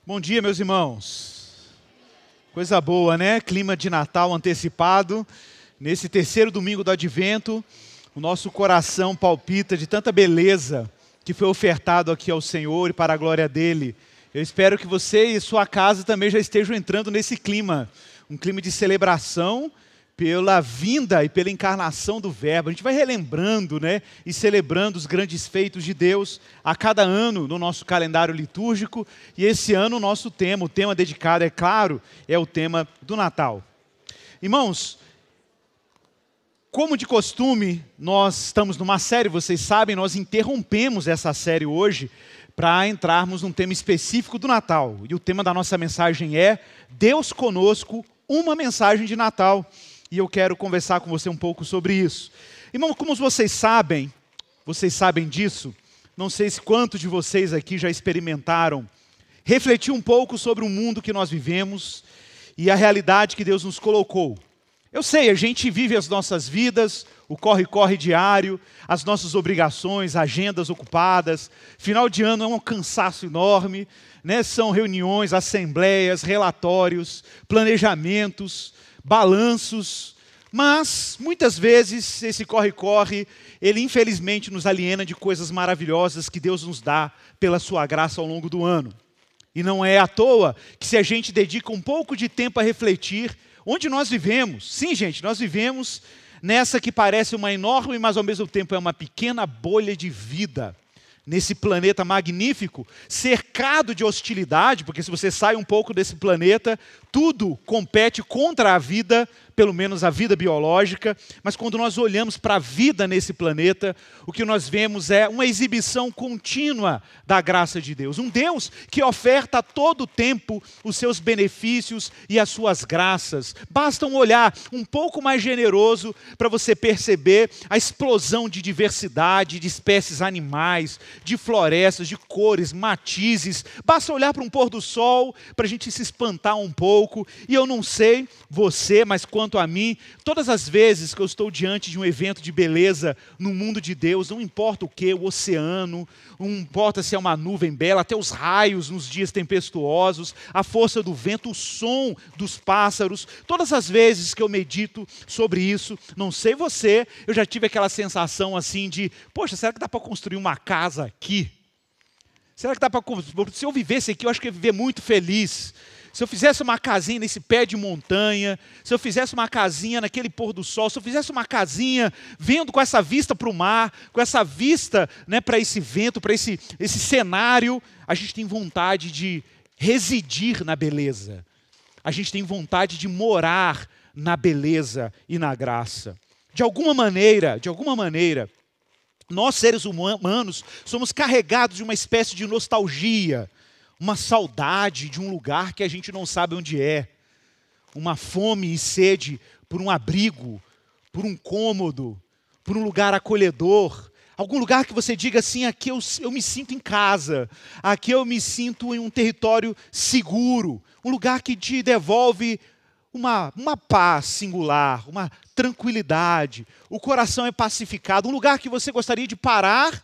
Bom dia, meus irmãos. Coisa boa, né? Clima de Natal antecipado. Nesse terceiro domingo do Advento, o nosso coração palpita de tanta beleza que foi ofertado aqui ao Senhor e para a glória dEle. Eu espero que você e sua casa também já estejam entrando nesse clima. Um clima de celebração pela vinda e pela encarnação do Verbo. A gente vai relembrando, né, e celebrando os grandes feitos de Deus a cada ano no nosso calendário litúrgico. E esse ano o tema dedicado, é claro, é o tema do Natal. Irmãos, como de costume, nós estamos numa série, vocês sabem, nós interrompemos essa série hoje para entrarmos num tema específico do Natal. E o tema da nossa mensagem é Deus conosco, uma mensagem de Natal. E eu quero conversar com você um pouco sobre isso. Irmão, como vocês sabem disso, não sei se quantos de vocês aqui já experimentaram refletir um pouco sobre o mundo que nós vivemos e a realidade que Deus nos colocou. Eu sei, a gente vive as nossas vidas, o corre-corre diário, as nossas obrigações, agendas ocupadas. Final de ano é um cansaço enorme, né? São reuniões, assembleias, relatórios, planejamentos, balanços, mas muitas vezes esse corre-corre, ele infelizmente nos aliena de coisas maravilhosas que Deus nos dá pela sua graça ao longo do ano. E não é à toa que se a gente dedica um pouco de tempo a refletir onde nós vivemos, sim gente, nós vivemos nessa que parece uma enorme, mas ao mesmo tempo é uma pequena bolha de vida, nesse planeta magnífico, cercado de hostilidade, porque se você sai um pouco desse planeta, tudo compete contra a vida, pelo menos a vida biológica, mas quando nós olhamos para a vida nesse planeta, o que nós vemos é uma exibição contínua da graça de Deus. Um Deus que oferta a todo tempo os seus benefícios e as suas graças. Basta um olhar um pouco mais generoso para você perceber a explosão de diversidade, de espécies animais, de florestas, de cores, matizes. Basta olhar para um pôr do sol para a gente se espantar um pouco. E eu não sei você, mas quanto a mim, todas as vezes que eu estou diante de um evento de beleza no mundo de Deus, não importa o que, o oceano, não importa se é uma nuvem bela, até os raios nos dias tempestuosos, a força do vento, o som dos pássaros, todas as vezes que eu medito sobre isso, não sei você, eu já tive aquela sensação assim de, poxa, será que dá para construir uma casa aqui? Será que dá para... Se eu vivesse aqui, eu acho que eu ia viver muito feliz. Se eu fizesse uma casinha nesse pé de montanha, se eu fizesse uma casinha naquele pôr do sol, se eu fizesse uma casinha vendo com essa vista para o mar, com essa vista, né, para esse vento, para esse cenário, a gente tem vontade de residir na beleza. A gente tem vontade de morar na beleza e na graça. De alguma maneira, nós seres humanos somos carregados de uma espécie de nostalgia, uma saudade de um lugar que a gente não sabe onde é, uma fome e sede por um abrigo, por um cômodo, por um lugar acolhedor, algum lugar que você diga assim, aqui eu me sinto em casa, aqui eu me sinto em um território seguro, um lugar que te devolve uma paz singular, uma tranquilidade, o coração é pacificado, um lugar que você gostaria de parar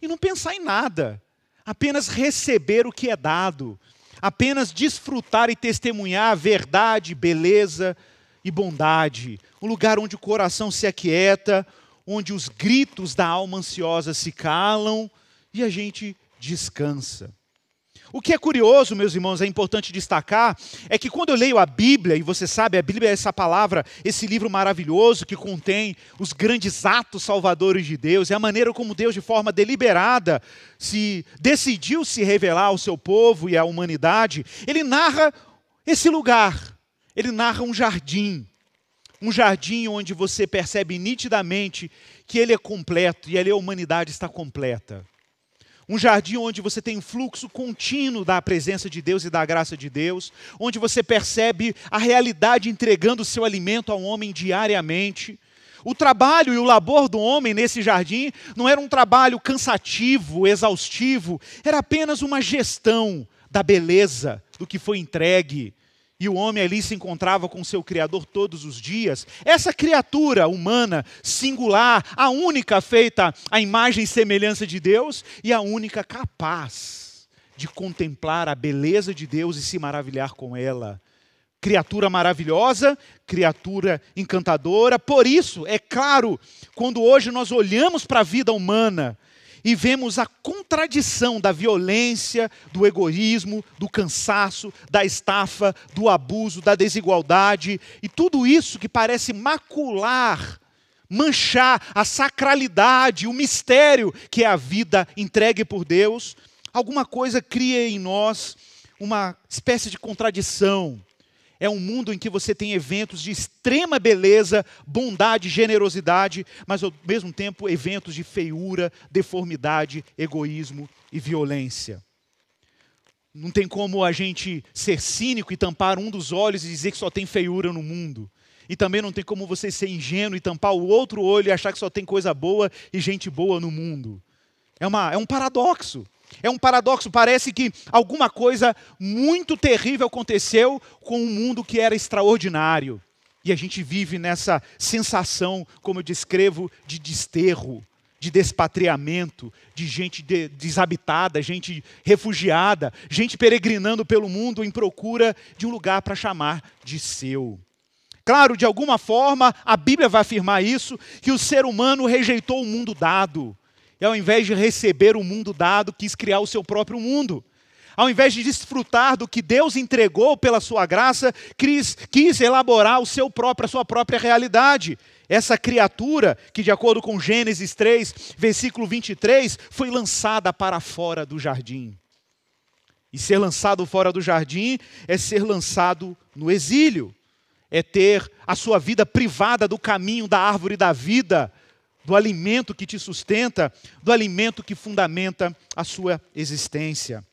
e não pensar em nada. Apenas receber o que é dado, apenas desfrutar e testemunhar a verdade, beleza e bondade. Um lugar onde o coração se aquieta, onde os gritos da alma ansiosa se calam e a gente descansa. O que é curioso, meus irmãos, é importante destacar, é que quando eu leio a Bíblia, e você sabe, a Bíblia é essa palavra, esse livro maravilhoso que contém os grandes atos salvadores de Deus, é a maneira como Deus, de forma deliberada, decidiu se revelar ao seu povo e à humanidade. Ele narra esse lugar, ele narra um jardim onde você percebe nitidamente que ele é completo e ali a humanidade está completa. Um jardim onde você tem um fluxo contínuo da presença de Deus e da graça de Deus, onde você percebe a realidade entregando o seu alimento ao homem diariamente. O trabalho e o labor do homem nesse jardim não era um trabalho cansativo, exaustivo, era apenas uma gestão da beleza do que foi entregue. E o homem ali se encontrava com seu Criador todos os dias. Essa criatura humana, singular, a única feita à imagem e semelhança de Deus e a única capaz de contemplar a beleza de Deus e se maravilhar com ela. Criatura maravilhosa, criatura encantadora. Por isso, é claro, quando hoje nós olhamos para a vida humana e vemos a contradição da violência, do egoísmo, do cansaço, da estafa, do abuso, da desigualdade, e tudo isso que parece macular, manchar a sacralidade, o mistério que é a vida entregue por Deus, alguma coisa cria em nós uma espécie de contradição. É um mundo em que você tem eventos de extrema beleza, bondade, generosidade, mas ao mesmo tempo eventos de feiura, deformidade, egoísmo e violência. Não tem como a gente ser cínico e tampar um dos olhos e dizer que só tem feiura no mundo. E também não tem como você ser ingênuo e tampar o outro olho e achar que só tem coisa boa e gente boa no mundo. É um paradoxo. É um paradoxo, parece que alguma coisa muito terrível aconteceu com um mundo que era extraordinário. E a gente vive nessa sensação, como eu descrevo, de desterro, de despatriamento, de gente desabitada, gente refugiada, gente peregrinando pelo mundo em procura de um lugar para chamar de seu. Claro, de alguma forma, a Bíblia vai afirmar isso, que o ser humano rejeitou o mundo dado. E ao invés de receber o mundo dado, quis criar o seu próprio mundo. Ao invés de desfrutar do que Deus entregou pela sua graça, quis elaborar a sua própria realidade. Essa criatura, que de acordo com Gênesis 3, versículo 23, foi lançada para fora do jardim. E ser lançado fora do jardim é ser lançado no exílio. É ter a sua vida privada do caminho da árvore da vida, do alimento que te sustenta, do alimento que fundamenta a sua existência.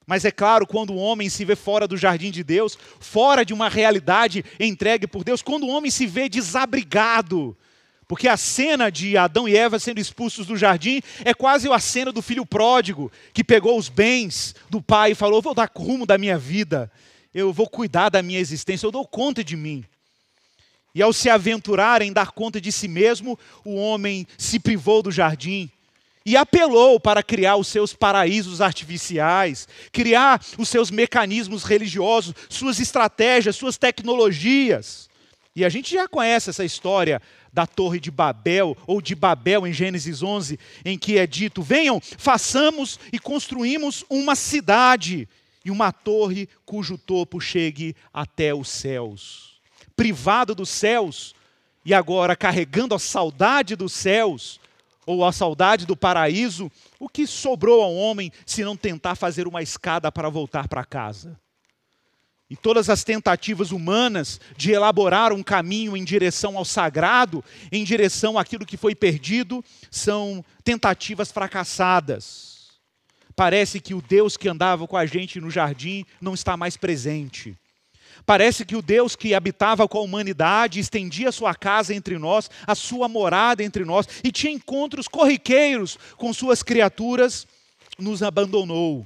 Mas é claro, quando o homem se vê fora do jardim de Deus, fora de uma realidade entregue por Deus, quando o homem se vê desabrigado, porque a cena de Adão e Eva sendo expulsos do jardim é quase a cena do filho pródigo, que pegou os bens do pai e falou: vou dar rumo da minha vida, eu vou cuidar da minha existência, eu dou conta de mim. E ao se aventurar em dar conta de si mesmo, o homem se privou do jardim e apelou para criar os seus paraísos artificiais, criar os seus mecanismos religiosos, suas estratégias, suas tecnologias. E a gente já conhece essa história da Torre de Babel, ou de Babel em Gênesis 11, em que é dito: venham, façamos e construímos uma cidade e uma torre cujo topo chegue até os céus. Privado dos céus e agora carregando a saudade dos céus ou a saudade do paraíso, o que sobrou ao homem se não tentar fazer uma escada para voltar para casa? E todas as tentativas humanas de elaborar um caminho em direção ao sagrado, em direção àquilo que foi perdido, são tentativas fracassadas. Parece que o Deus que andava com a gente no jardim não está mais presente. Parece que o Deus que habitava com a humanidade, estendia a sua casa entre nós, a sua morada entre nós, e tinha encontros corriqueiros com suas criaturas, nos abandonou.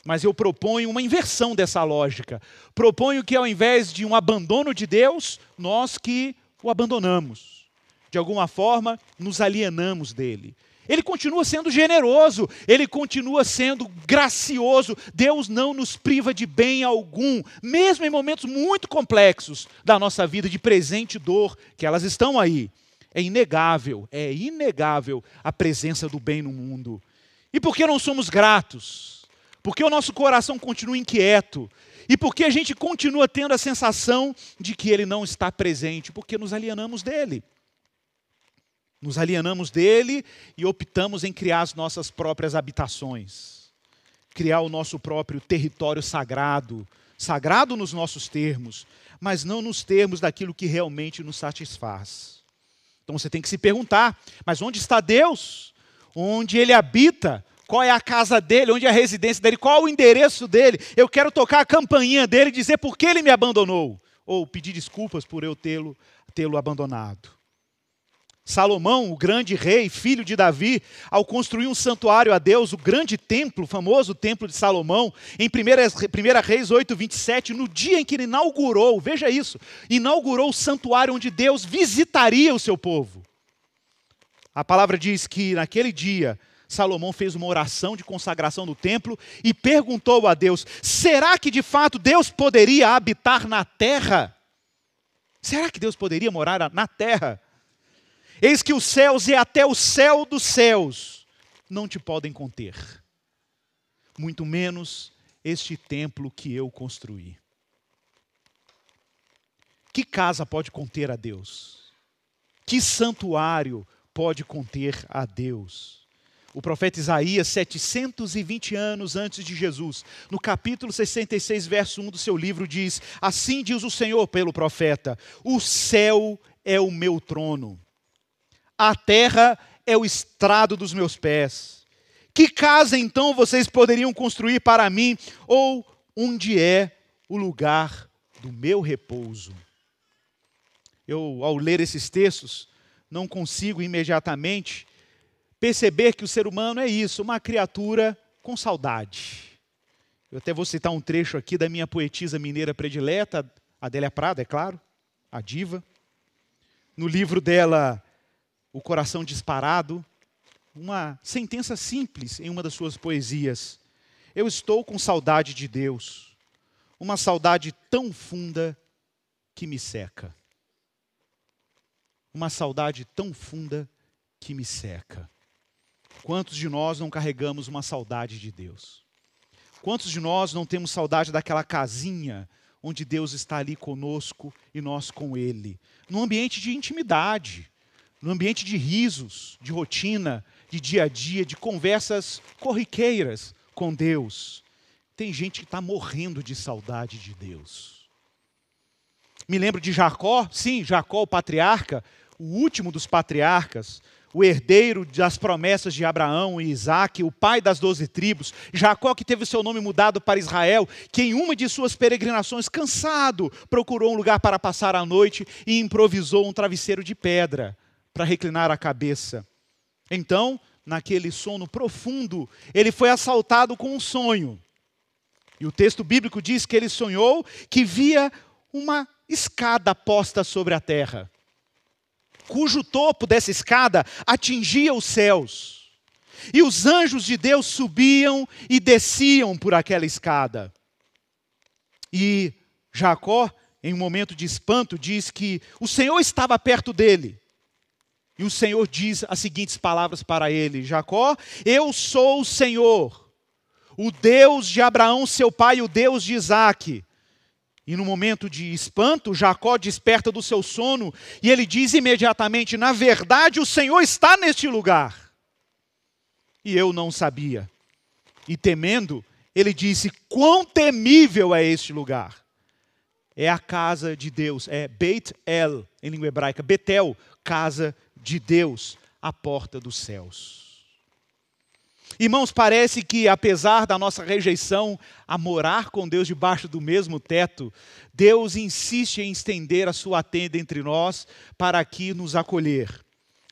Mas eu proponho uma inversão dessa lógica. Proponho que ao invés de um abandono de Deus, nós que o abandonamos. De alguma forma, nos alienamos dele. Ele continua sendo generoso, ele continua sendo gracioso. Deus não nos priva de bem algum, mesmo em momentos muito complexos da nossa vida, de presente e dor, que elas estão aí. É inegável a presença do bem no mundo. E por que não somos gratos? Porque o nosso coração continua inquieto. E porque a gente continua tendo a sensação de que ele não está presente, porque nos alienamos dele. Nos alienamos dele e optamos em criar as nossas próprias habitações. Criar o nosso próprio território sagrado. Sagrado nos nossos termos, mas não nos termos daquilo que realmente nos satisfaz. Então você tem que se perguntar: mas onde está Deus? Onde ele habita? Qual é a casa dele? Onde é a residência dele? Qual é o endereço dele? Eu quero tocar a campainha dele e dizer por que ele me abandonou. Ou pedir desculpas por eu tê-lo abandonado. Salomão, o grande rei, filho de Davi, ao construir um santuário a Deus, o grande templo, o famoso templo de Salomão, em 1 Reis 8:27, no dia em que ele inaugurou, veja isso, inaugurou o santuário onde Deus visitaria o seu povo. A palavra diz que naquele dia, Salomão fez uma oração de consagração do templo e perguntou a Deus: será que de fato Deus poderia habitar na terra? Será que Deus poderia morar na terra? Eis que os céus e até o céu dos céus não te podem conter, muito menos este templo que eu construí. Que casa pode conter a Deus? Que santuário pode conter a Deus? O profeta Isaías, 720 anos antes de Jesus, no capítulo 66, verso 1 do seu livro, diz: assim diz o Senhor pelo profeta: o céu é o meu trono, a terra é o estrado dos meus pés. Que casa então vocês poderiam construir para mim? Ou onde é o lugar do meu repouso? Eu, ao ler esses textos, não consigo imediatamente perceber que o ser humano é isso, uma criatura com saudade. Eu até vou citar um trecho aqui da minha poetisa mineira predileta, Adélia Prado, é claro, a diva. No livro dela, O Coração Disparado, uma sentença simples em uma das suas poesias: eu estou com saudade de Deus, uma saudade tão funda que me seca. Uma saudade tão funda que me seca. Quantos de nós não carregamos uma saudade de Deus? Quantos de nós não temos saudade daquela casinha onde Deus está ali conosco e nós com Ele? Num ambiente de intimidade, num ambiente de risos, de rotina, de dia a dia, de conversas corriqueiras com Deus. Tem gente que está morrendo de saudade de Deus. Me lembro de Jacó, sim, Jacó, o patriarca, o último dos patriarcas, o herdeiro das promessas de Abraão e Isaque, o pai das 12 tribos, Jacó, que teve o seu nome mudado para Israel, que em uma de suas peregrinações, cansado, procurou um lugar para passar a noite e improvisou um travesseiro de pedra para reclinar a cabeça. Então, naquele sono profundo, ele foi assaltado com um sonho. E o texto bíblico diz que ele sonhou que via uma escada posta sobre a terra, cujo topo dessa escada atingia os céus. E os anjos de Deus subiam e desciam por aquela escada. E Jacó, em um momento de espanto, diz que o Senhor estava perto dele. E o Senhor diz as seguintes palavras para ele: Jacó, eu sou o Senhor, o Deus de Abraão, seu pai, o Deus de Isaque. E no momento de espanto, Jacó desperta do seu sono e ele diz imediatamente: na verdade, o Senhor está neste lugar. E eu não sabia. E temendo, ele disse: quão temível é este lugar? É a casa de Deus, é Beit El, em língua hebraica, Betel, casa de Deus, a porta dos céus. Irmãos, parece que apesar da nossa rejeição a morar com Deus debaixo do mesmo teto, Deus insiste em estender a sua tenda entre nós para aqui nos acolher.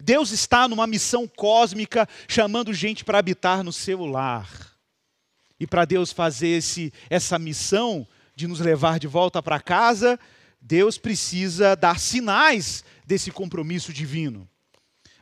Deus está numa missão cósmica chamando gente para habitar no seu lar. E para Deus fazer essa missão de nos levar de volta para casa, Deus precisa dar sinais desse compromisso divino.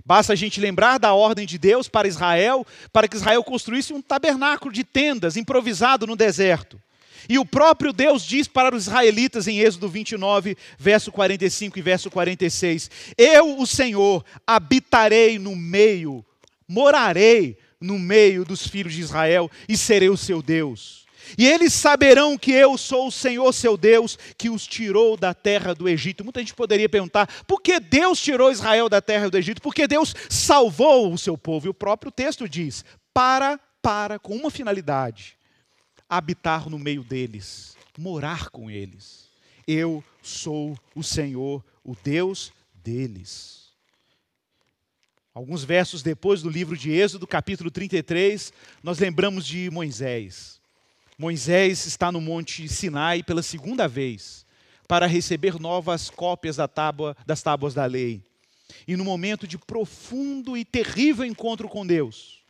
Basta a gente lembrar da ordem de Deus para Israel, para que Israel construísse um tabernáculo de tendas improvisado no deserto. E o próprio Deus diz para os israelitas em Êxodo 29, verso 45 e verso 46, eu, o Senhor, habitarei no meio, morarei no meio dos filhos de Israel e serei o seu Deus. E eles saberão que eu sou o Senhor seu Deus, que os tirou da terra do Egito. Muita gente poderia perguntar, por que Deus tirou Israel da terra do Egito? Porque Deus salvou o seu povo. E o próprio texto diz, com uma finalidade, habitar no meio deles, morar com eles. Eu sou o Senhor, o Deus deles. Alguns versos depois do livro de Êxodo, capítulo 33, nós lembramos de Moisés. Moisés está no Monte Sinai pela segunda vez para receber novas cópias das tábuas da lei. E no momento de profundo e terrível encontro com Deus,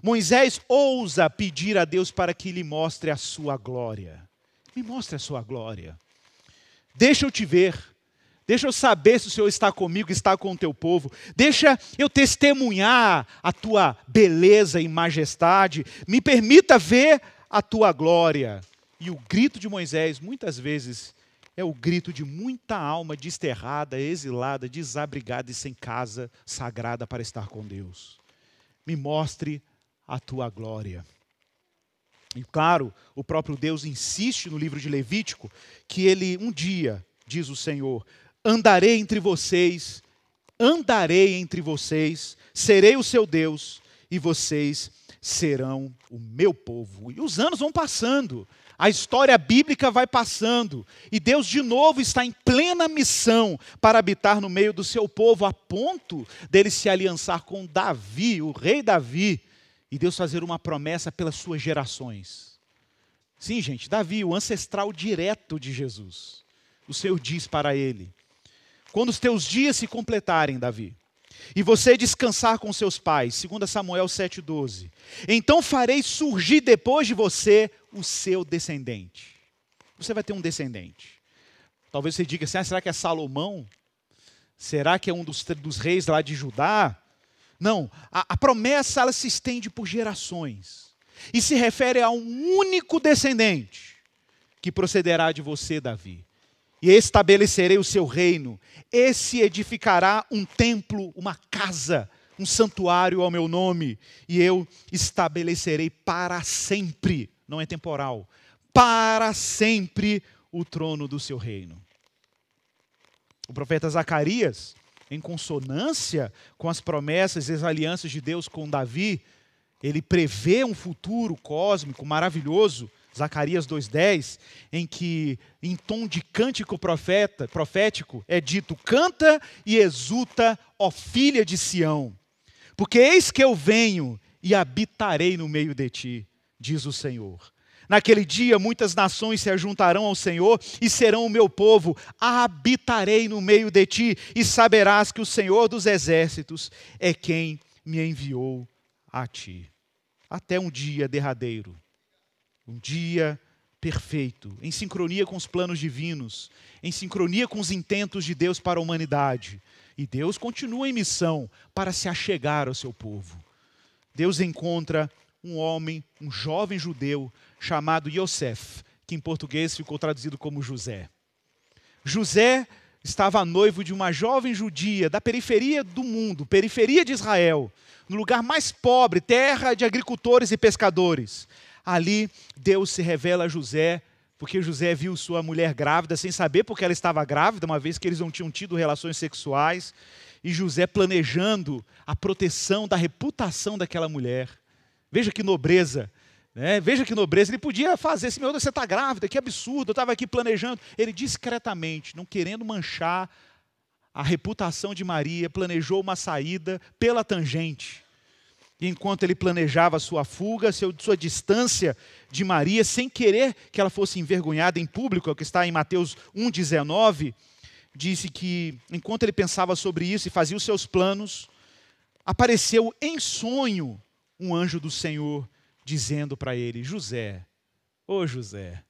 Moisés ousa pedir a Deus para que lhe mostre a sua glória. Me mostre a sua glória. Deixa eu te ver. Deixa eu saber se o Senhor está comigo, está com o teu povo. Deixa eu testemunhar a tua beleza e majestade. Me permita ver a tua glória. E o grito de Moisés, muitas vezes, é o grito de muita alma desterrada, exilada, desabrigada e sem casa sagrada para estar com Deus. Me mostre a tua glória. E claro, o próprio Deus insiste no livro de Levítico que ele um dia, diz o Senhor, andarei entre vocês, serei o seu Deus e vocês serão o meu povo. E os anos vão passando, a história bíblica vai passando, e Deus de novo está em plena missão para habitar no meio do seu povo, a ponto dele se aliançar com Davi, o rei Davi, e Deus fazer uma promessa pelas suas gerações. Sim, gente, Davi, o ancestral direto de Jesus. O Senhor diz para ele: quando os teus dias se completarem, Davi, e você descansar com seus pais, 2 Samuel 7,12, então farei surgir depois de você o seu descendente. Você vai ter um descendente. Talvez você diga assim, será que é Salomão? Será que é um dos reis lá de Judá? Não, a promessa ela se estende por gerações. E se refere a um único descendente que procederá de você, Davi. E estabelecerei o seu reino. Esse edificará um templo, uma casa, um santuário ao meu nome. E eu estabelecerei para sempre, não é temporal, para sempre o trono do seu reino. O profeta Zacarias, em consonância com as promessas e as alianças de Deus com Davi, ele prevê um futuro cósmico maravilhoso, Zacarias 2,10, em que, em tom de cântico profético, é dito: canta e exulta, ó filha de Sião, porque eis que eu venho e habitarei no meio de ti, diz o Senhor. Naquele dia muitas nações se ajuntarão ao Senhor e serão o meu povo. Habitarei no meio de ti e saberás que o Senhor dos exércitos é quem me enviou a ti. Até um dia derradeiro, um dia perfeito, em sincronia com os planos divinos, em sincronia com os intentos de Deus para a humanidade. E Deus continua em missão para se achegar ao seu povo. Deus encontra um homem, um jovem judeu, chamado Yosef, que em português ficou traduzido como José. José estava noivo de uma jovem judia da periferia do mundo, periferia de Israel, no lugar mais pobre, terra de agricultores e pescadores. Ali Deus se revela a José, porque José viu sua mulher grávida, sem saber porque ela estava grávida, uma vez que eles não tinham tido relações sexuais, e José planejando a proteção da reputação daquela mulher. Veja que nobreza. Veja que nobreza, ele podia fazer assim: meu Deus, você está grávida, que absurdo, eu estava aqui planejando. Ele discretamente, não querendo manchar a reputação de Maria, planejou uma saída pela tangente. E enquanto ele planejava sua fuga, sua distância de Maria, sem querer que ela fosse envergonhada em público, é o que está em Mateus 1,19, disse que enquanto ele pensava sobre isso e fazia os seus planos, apareceu em sonho um anjo do Senhor, dizendo para ele: José, ô José,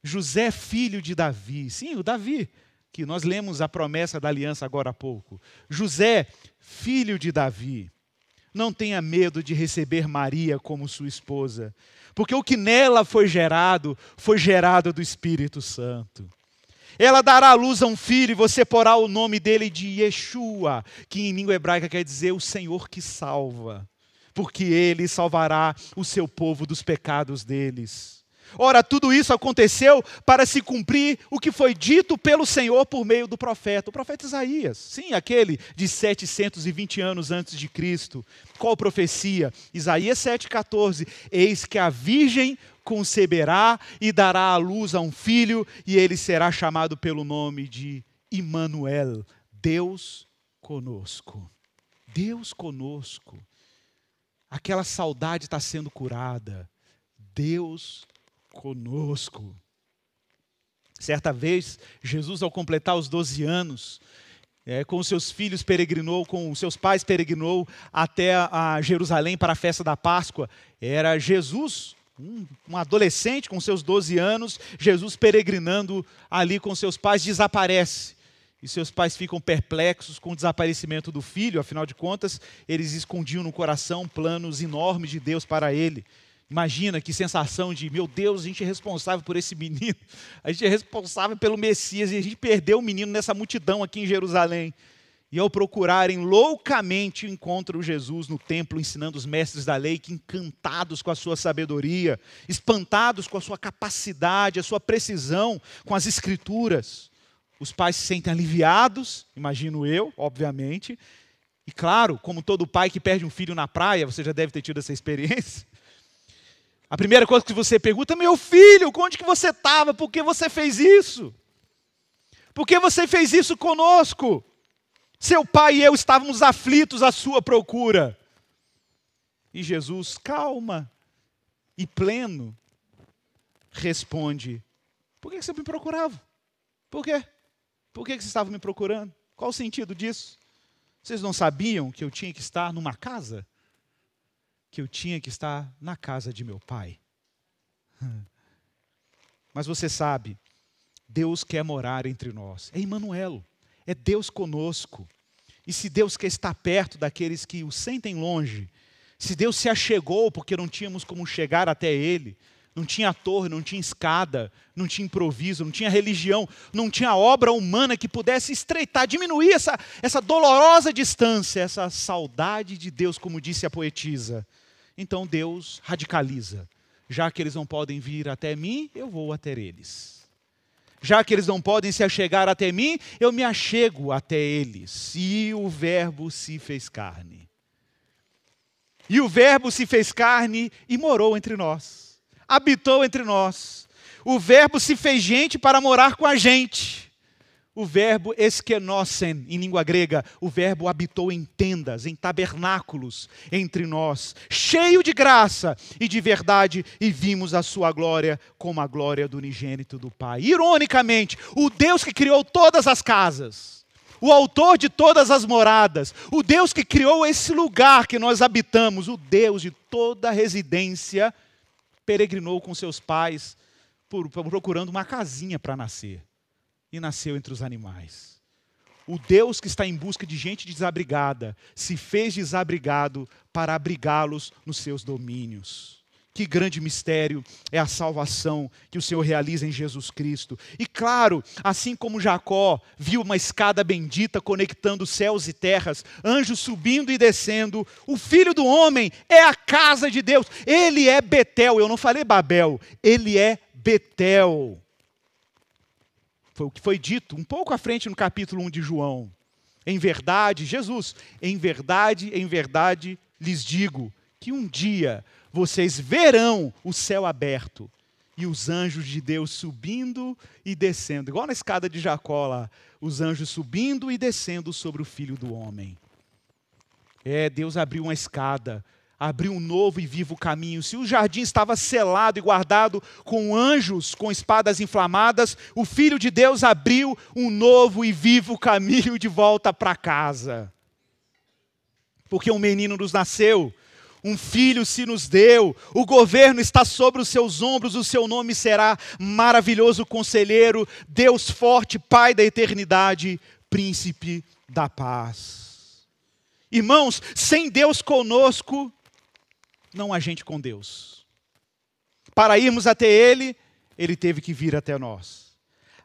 José filho de Davi, sim, o Davi, que nós lemos a promessa da aliança agora há pouco. José, filho de Davi, não tenha medo de receber Maria como sua esposa, porque o que nela foi gerado do Espírito Santo. Ela dará à luz a um filho e você porá o nome dele de Yeshua, que em língua hebraica quer dizer o Senhor que salva. Porque ele salvará o seu povo dos pecados deles. Ora, tudo isso aconteceu para se cumprir o que foi dito pelo Senhor por meio do profeta, o profeta Isaías. Sim, aquele de 720 anos antes de Cristo. Qual profecia? Isaías 7,14. Eis que a virgem conceberá e dará à luz a um filho, e ele será chamado pelo nome de Imanuel, Deus conosco. Deus conosco. Aquela saudade está sendo curada. Deus conosco. Certa vez, Jesus, ao completar os 12 anos, com os seus filhos peregrinou, com os seus pais peregrinou até a Jerusalém para a festa da Páscoa. Era Jesus, um adolescente com seus 12 anos, Jesus peregrinando ali com seus pais, desaparece. E seus pais ficam perplexos com o desaparecimento do filho, afinal de contas, eles escondiam no coração planos enormes de Deus para ele. Imagina que sensação de, meu Deus, a gente é responsável por esse menino, a gente é responsável pelo Messias, e a gente perdeu o menino nessa multidão aqui em Jerusalém. E ao procurarem loucamente, encontram Jesus no templo, ensinando os mestres da lei, que encantados com a sua sabedoria, espantados com a sua capacidade, a sua precisão com as escrituras. Os pais se sentem aliviados, imagino eu, obviamente. E claro, como todo pai que perde um filho na praia, você já deve ter tido essa experiência. A primeira coisa que você pergunta, meu filho, onde que você estava? Por que você fez isso? Por que você fez isso conosco? Seu pai e eu estávamos aflitos à sua procura. E Jesus, calma e pleno, responde, por que você me procurava? Por quê? Por que vocês estavam me procurando? Qual o sentido disso? Vocês não sabiam que eu tinha que estar numa casa? Que eu tinha que estar na casa de meu pai? Mas você sabe, Deus quer morar entre nós. É Emmanuel, é Deus conosco. E se Deus quer estar perto daqueles que o sentem longe, se Deus se achegou porque não tínhamos como chegar até Ele, não tinha torre, não tinha escada, não tinha improviso, não tinha religião, não tinha obra humana que pudesse estreitar, diminuir essa dolorosa distância, essa saudade de Deus, como disse a poetisa. Então Deus radicaliza. Já que eles não podem vir até mim, eu vou até eles. Já que eles não podem se achegar até mim, eu me achego até eles. E o Verbo se fez carne. E o Verbo se fez carne e morou entre nós. Habitou entre nós. O Verbo se fez gente para morar com a gente. O verbo eskenosen, em língua grega, o verbo habitou em tendas, em tabernáculos entre nós, cheio de graça e de verdade, e vimos a sua glória como a glória do unigênito do Pai. Ironicamente, o Deus que criou todas as casas, o autor de todas as moradas, o Deus que criou esse lugar que nós habitamos, o Deus de toda residência, peregrinou com seus pais, procurando uma casinha para nascer. E nasceu entre os animais. O Deus que está em busca de gente desabrigada, se fez desabrigado para abrigá-los nos seus domínios. Que grande mistério é a salvação que o Senhor realiza em Jesus Cristo. E claro, assim como Jacó viu uma escada bendita conectando céus e terras, anjos subindo e descendo, o Filho do Homem é a casa de Deus. Ele é Betel, eu não falei Babel, ele é Betel. Foi o que foi dito um pouco à frente no capítulo 1 de João. Em verdade, Jesus, em verdade lhes digo que um dia vocês verão o céu aberto e os anjos de Deus subindo e descendo. Igual na escada de Jacó lá, os anjos subindo e descendo sobre o Filho do Homem. Deus abriu uma escada, abriu um novo e vivo caminho. Se o jardim estava selado e guardado com anjos, com espadas inflamadas, o Filho de Deus abriu um novo e vivo caminho de volta para casa. Porque um menino nos nasceu, um filho se nos deu, o governo está sobre os seus ombros, o seu nome será Maravilhoso Conselheiro, Deus Forte, Pai da Eternidade, Príncipe da Paz. Irmãos, sem Deus conosco, não há gente com Deus. Para irmos até Ele, Ele teve que vir até nós.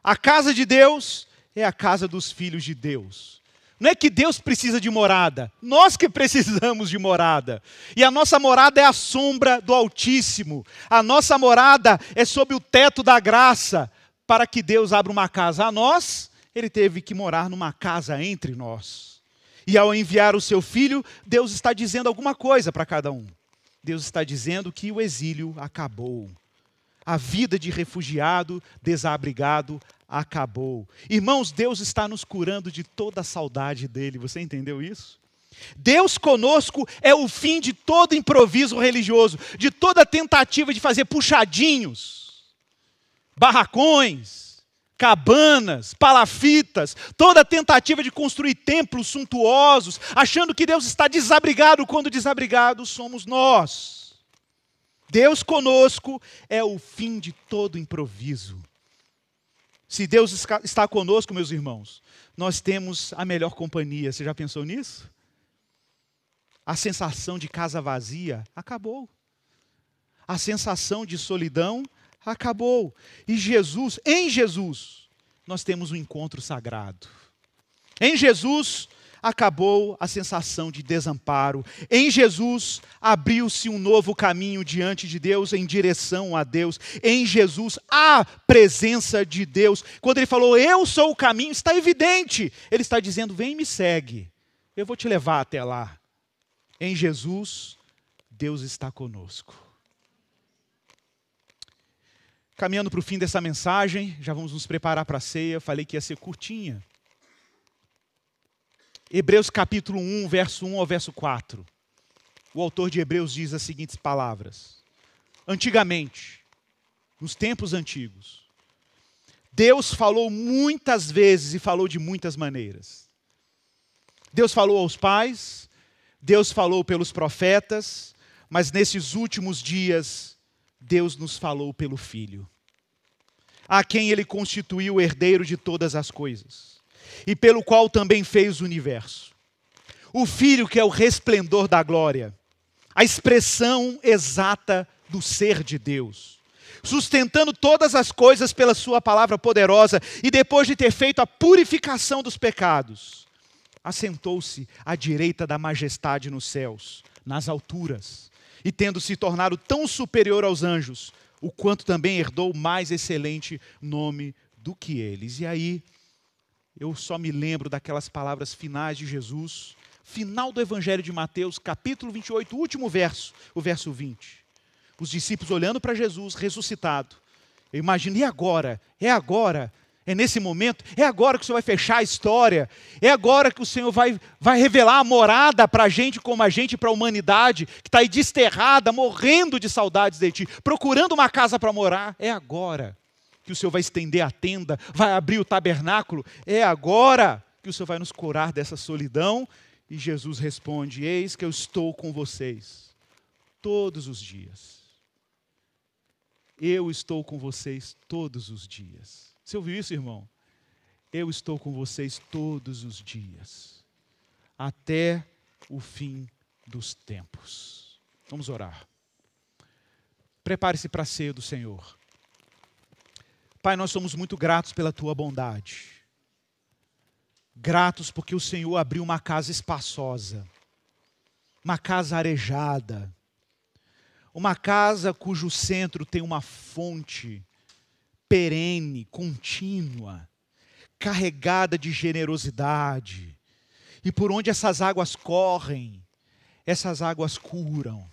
A casa de Deus é a casa dos filhos de Deus. Não é que Deus precisa de morada, nós que precisamos de morada. E a nossa morada é a sombra do Altíssimo. A nossa morada é sob o teto da graça. Para que Deus abra uma casa a nós, Ele teve que morar numa casa entre nós. E ao enviar o seu Filho, Deus está dizendo alguma coisa para cada um. Deus está dizendo que o exílio acabou. A vida de refugiado, desabrigado, acabou. Irmãos, Deus está nos curando de toda a saudade dele. Você entendeu isso? Deus conosco é o fim de todo improviso religioso, de toda tentativa de fazer puxadinhos, barracões, cabanas, palafitas, toda tentativa de construir templos suntuosos, achando que Deus está desabrigado, quando desabrigados somos nós. Deus conosco é o fim de todo improviso. Se Deus está conosco, meus irmãos, nós temos a melhor companhia. Você já pensou nisso? A sensação de casa vazia acabou. A sensação de solidão acabou. E em Jesus, nós temos um encontro sagrado. Em Jesus, acabou a sensação de desamparo. Em Jesus, abriu-se um novo caminho diante de Deus, em direção a Deus. Em Jesus, a presença de Deus. Quando ele falou, eu sou o caminho, está evidente. Ele está dizendo, vem e me segue. Eu vou te levar até lá. Em Jesus, Deus está conosco. Caminhando para o fim dessa mensagem, já vamos nos preparar para a ceia. Falei que ia ser curtinha. Hebreus capítulo 1, verso 1 ao verso 4. O autor de Hebreus diz as seguintes palavras. Antigamente, nos tempos antigos, Deus falou muitas vezes e falou de muitas maneiras. Deus falou aos pais, Deus falou pelos profetas, mas nesses últimos dias, Deus nos falou pelo Filho, a quem Ele constituiu o herdeiro de todas as coisas, e pelo qual também fez o universo. O Filho que é o resplendor da glória, a expressão exata do ser de Deus, sustentando todas as coisas pela sua palavra poderosa, e depois de ter feito a purificação dos pecados, assentou-se à direita da majestade nos céus, nas alturas, e tendo se tornado tão superior aos anjos, o quanto também herdou mais excelente nome do que eles. E aí, eu só me lembro daquelas palavras finais de Jesus, final do Evangelho de Mateus, capítulo 28, último verso, o verso 20. Os discípulos olhando para Jesus ressuscitado. Eu imagino, e agora? É agora? É nesse momento? É agora que o Senhor vai fechar a história? É agora que o Senhor vai revelar a morada para a gente como a gente, para a humanidade, que está aí desterrada, morrendo de saudades de Ti, procurando uma casa para morar? É agora que o Senhor vai estender a tenda, vai abrir o tabernáculo? É agora que o Senhor vai nos curar dessa solidão? E Jesus responde, eis que eu estou com vocês todos os dias. Eu estou com vocês todos os dias. Você ouviu isso, irmão? Eu estou com vocês todos os dias, até o fim dos tempos. Vamos orar. Prepare-se para a ceia do Senhor. Pai, nós somos muito gratos pela Tua bondade. Gratos porque o Senhor abriu uma casa espaçosa, uma casa arejada, uma casa cujo centro tem uma fonte perene, contínua, carregada de generosidade. E por onde essas águas correm, essas águas curam.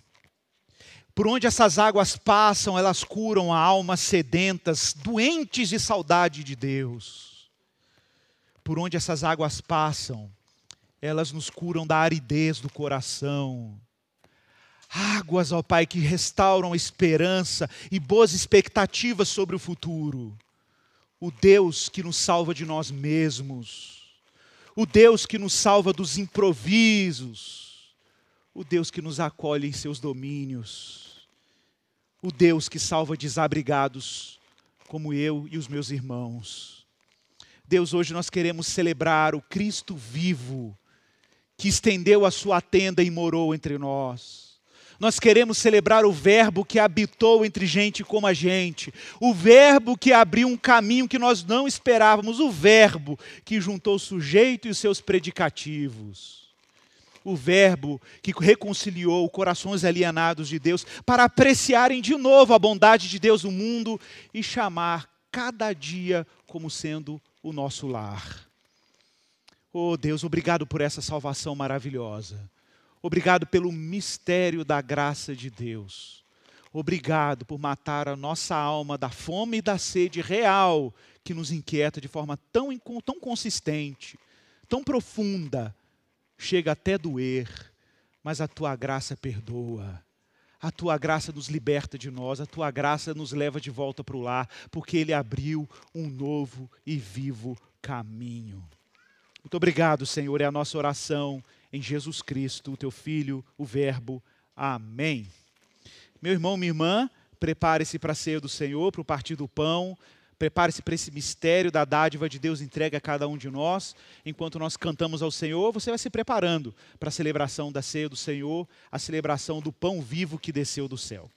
Por onde essas águas passam, elas curam a almas sedentas, doentes de saudade de Deus. Por onde essas águas passam, elas nos curam da aridez do coração. Águas, ó Pai, que restauram a esperança e boas expectativas sobre o futuro. O Deus que nos salva de nós mesmos. O Deus que nos salva dos improvisos. O Deus que nos acolhe em seus domínios. O Deus que salva desabrigados como eu e os meus irmãos. Deus, hoje nós queremos celebrar o Cristo vivo, que estendeu a sua tenda e morou entre nós. Nós queremos celebrar o Verbo que habitou entre gente como a gente. O Verbo que abriu um caminho que nós não esperávamos. O Verbo que juntou o sujeito e os seus predicativos. O Verbo que reconciliou corações alienados de Deus para apreciarem de novo a bondade de Deus no mundo e chamar cada dia como sendo o nosso lar. Oh Deus, obrigado por essa salvação maravilhosa. Obrigado pelo mistério da graça de Deus. Obrigado por matar a nossa alma da fome e da sede real que nos inquieta de forma tão consistente, tão profunda, chega até doer, mas a Tua graça perdoa. A Tua graça nos liberta de nós, a Tua graça nos leva de volta para o lar, porque Ele abriu um novo e vivo caminho. Muito obrigado, Senhor, é a nossa oração em Jesus Cristo, o Teu Filho, o Verbo. Amém. Meu irmão, minha irmã, prepare-se para a ceia do Senhor, para o partir do pão, Prepare-se para esse mistério da dádiva de Deus entregue a cada um de nós. Enquanto nós cantamos ao Senhor, você vai se preparando para a celebração da ceia do Senhor, a celebração do pão vivo que desceu do céu.